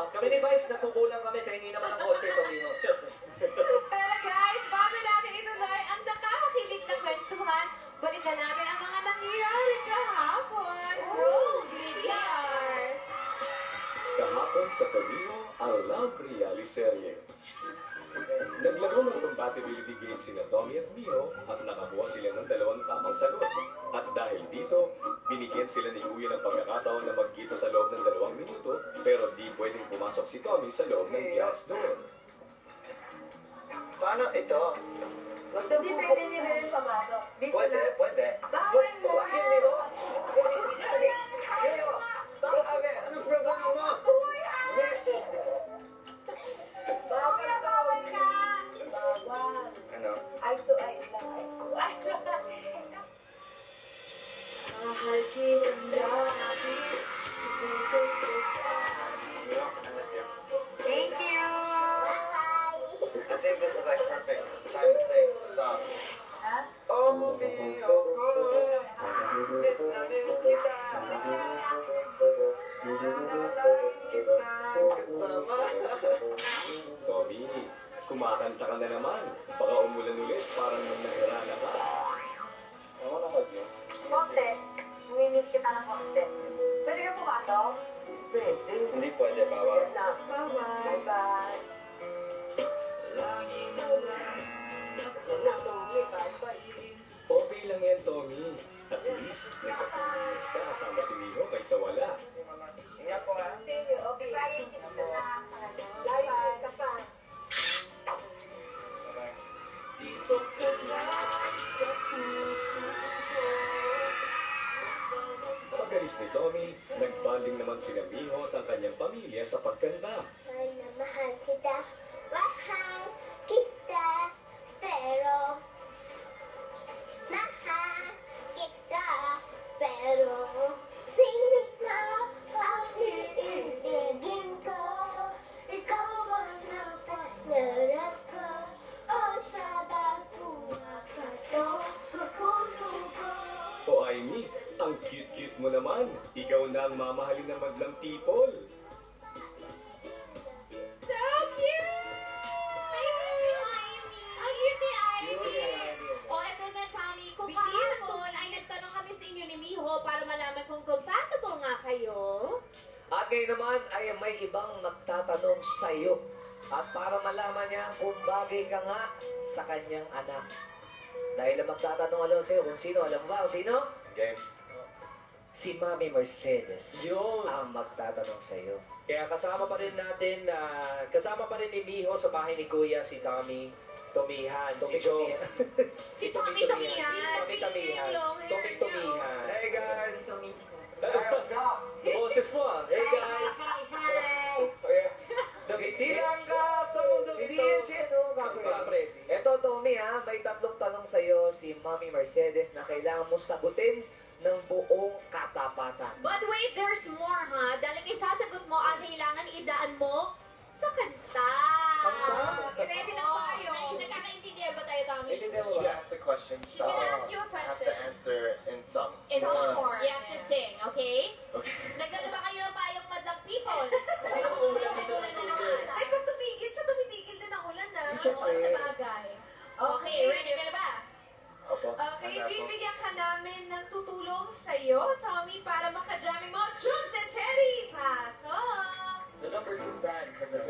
Kami ni Vice, natukulang kami. Kahingi naman ng konti, Tomino. Pero guys, bago natin ituloy ang nakakakilig na kwentuhan, balikan natin ang mga nangyayari kahapon. VTR! Kahapon sa Tomino, ang love reality serye. Naglaro ng compatibility game sina Tommy at Mio at nakakuha sila ng 2 tamang sagot. At dahil dito, binigyan sila ni Kuya ng pagkakataon na magkita sa loob ng 2 minuto pero di pwedeng pumasok si Tommy sa loob ng glass door. Paano ito? Hindi pwede ni Belen pamasok. Dito Pwede, na. pwede. Bawal mo. Bakit nito? Ngayon, grabe, anong problema mo? Kuya! Bawal ka! Bawal. Ano? Eye to eye lang. Eye to eye. Mahal kitang lagi. Thank you! I think this is like perfect time to sing the song. Ha? Tommy, ako, miss na miss kita. Sana lang kita kasama. Tommy, kumakanta ka na naman. Baka umulan ulit, parang nung nahirana ka. Ako na kagyo. Konti. Namimiss kita ng konti. Pwede ka pumasok? Pwede. Hindi pwede, bawal. Yan lang. Bye-bye. Bye-bye. Yan lang, sorry. Bye-bye. Okay lang yan, Tommy. At least, nagka-2 ka kasama si Mio kaysa wala. Ingat po ha. See you. Okay. Bye-bye. Ka pa. Pagalis ni Tommy, nagbanding naman sila Mio at ang kanyang pamilya sa pagkanta. Mahal kita, pero mahal kita, pero singit na ang iibigin ko. Ikaw ang napangarap ko, o siya ba pumakato sa puso ko? O Amy, ang cute-cute mo naman. Ikaw na ang mamahalin ng madlang people. So cute! Ayun si Amy. Ang cute ni Amy. O, eto na, Tommy. Kung kahapon ay nagtanong kami sa inyo ni Miho para malaman kung compatible nga kayo. At ngayon naman ay may ibang magtatanong sa iyo. At para malaman niya kung bagay ka nga sa kanyang anak. Dahil ang magtatanong alam sa iyo kung sino, alam mo ba kung sino? Game. Si Mami Mercedes Yun. ang magtatanong sa iyo. Kaya kasama pa rin natin, kasama pa rin ni Miho sa bahay ni Kuya, si Tommy Tomihan, si Joe. Si Tommy Tomihan. Tommy Tomihan. Tommy Tomihan. Hey guys! What's up? Boses mo ah. Hey guys! Okay. Nagsilang ka sa mundo Hindi ito. yan siya, no? Kapre. Ito, Tommy, ha, may 3 tanong sa iyo si Mami Mercedes na kailangan mo sagutin ng buong katapatan. But wait, there's more, ha? Dahil kay sasagot mo, ang kailangan idaan mo sa kanta. Ready na tayo. Nagkakaintindihan ba tayo, Tommy? She asked the question, She's gonna ask you a have question. to answer in song. In song form. You have to sing, okay? Okay. Nagdala ba kayo ng payong madlang people? Hindi naman ulan dito sa studio. Ay, pag tumigil siya, tumitigil din ang ulan na. Siyempre. Oo, sa bagay. Okay, ready ka na ba? Opo. Okay, Ano po? bibigyan ka namin ng tutulong sa'yo, Tommy, para makajamming mo. Jugs and Teddy, pasok! The number 2 bands of the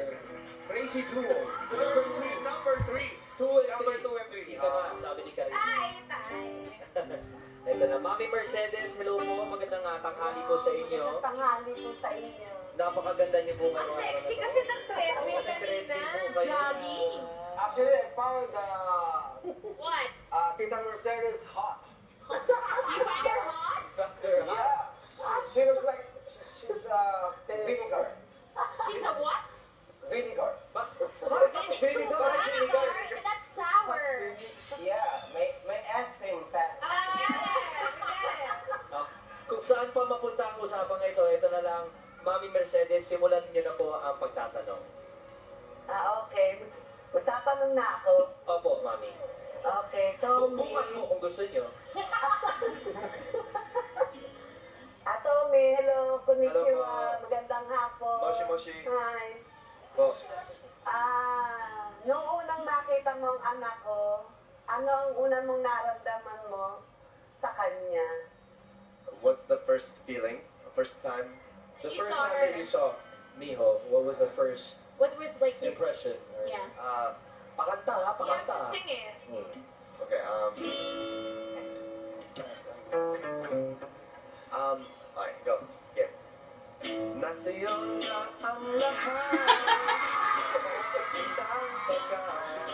Crazy Duo. Number three. 2 and Number 3. 2 and 3. Ika nga, sabi ni Karina. Tay, tay. Ito na, Mami Mercedes, hello po. Magandang tanghali po sa inyo. Tanghali po sa inyo. Napakaganda niyo po Ang sexy kasi ng treadmill kanina. Jogging. Actually, I found What? Tita Mercedes hot. You find her hot? Yeah. She looks like she's vinegar. She's a what? Vinegar. Vinegar? That's sour. Yeah, may S in fact. Kung saan pa mapunta ang usapang ito na lang, Mami Mercedes, simulan niyo na po ang pagtatanong. Okay. Magtatanong na ako. Opo, Mami. Okay, Tommy. Bukas mo kung gusto niyo. Tommy, hello, konnichiwa. Hello po. Magandang hapon. Moshi Moshi. Hi. Po. Nung unang makita mo ang anak ko, ano ang unang mong naramdaman mo sa kanya? What's the first feeling? First time? The You first saw time her. that you saw Miho, what was the first What was like your... impression? Or- Yeah. Pakanta ha, So you have pakanta. to sing it. Okay, okay, go. Yeah. Nasa'yo na ang lahat. Ng pagkat.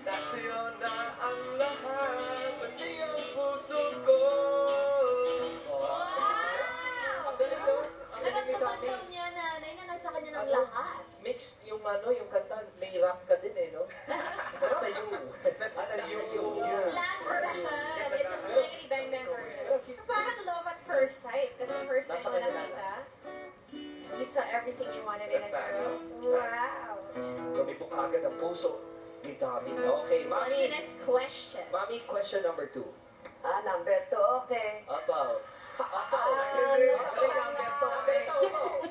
Nasa'yo na ang lahat. Pati ang puso ko. Wow! Ang galing no? Ang galing ni Naramdaman Tommy. daw niya, nanay, na nasa kanya ng Ano? lahat. Mixed yung yung kanta, may rap ka din no? Nasa you. Ano yung Slang version. It's a Slickety Bang Bang version. So parang love at first sight. Kasi first time Nasa mo kanya nakita, you saw everything you wanted in a That's fast. girl. That's fast. Wow. Tumibok agad ang puso ni Tommy. Okay, What's the Mami. next question? Mami, question number 2. Number 2, okay. Apaw. Nasaktan na.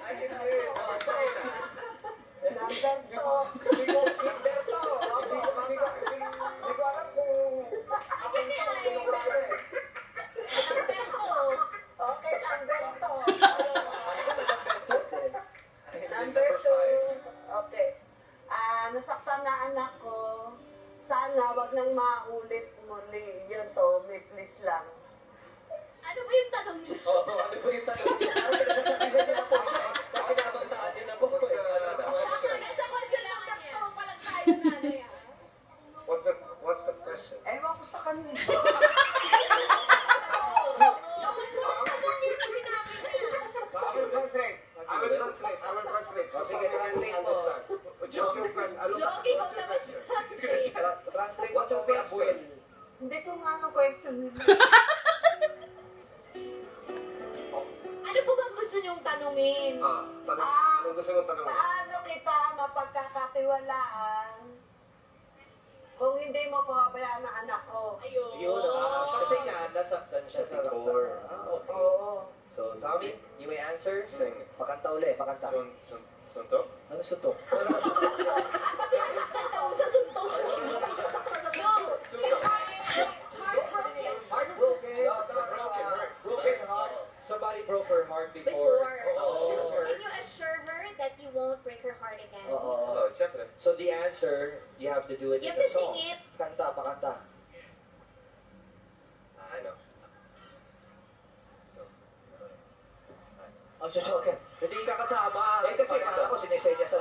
I can hear it. Number 2. Hindi ko alam kung ako yung sinukrabe. Number two. Okay, number 2. Number 2. Okay. Nasaktan na anak ko. Sana wag nang maulit muli yun, Tommy. Please lang. Ano ba yung tanong niya? Oo, ano ba yung tanong niya? Ano pinagsasabihan niya na po siya? Pinabantaan niya na po. Nasa question number two pa lang tayo, nanay. What's the question? Ewan ko sa kanila. Tanong niya na sinabi niya. I will translate. Oh, sige, translate mo. Joking mo naman. Translate mo sa Abuel. Hindi ko nga anong question nila. Ano po bang gusto niyong tanungin? Anong gusto mong tanong? Paano kita mapagkakatiwalaan kung hindi mo pababayaan ang anak ko? Ayun. Yun, kasi nga, nasaktan siya before. Okay. Oo. So, Tommy, you may answer. Sing. Pakanta uli, pakanta. Suntok? Ano suntok? Kasi nasaktan daw sa suntok. Heartbroken. Broken heart. Somebody broke her heart before. So, Oh. can you assure her that you won't break her heart again? Oo. Siyempre. So the answer, you have to do it You in have the to song. sing it. Pakanta, pakanta. I know. Oh, okay. Hindi ka kasama. Eh kasi kala ko sinesenya sa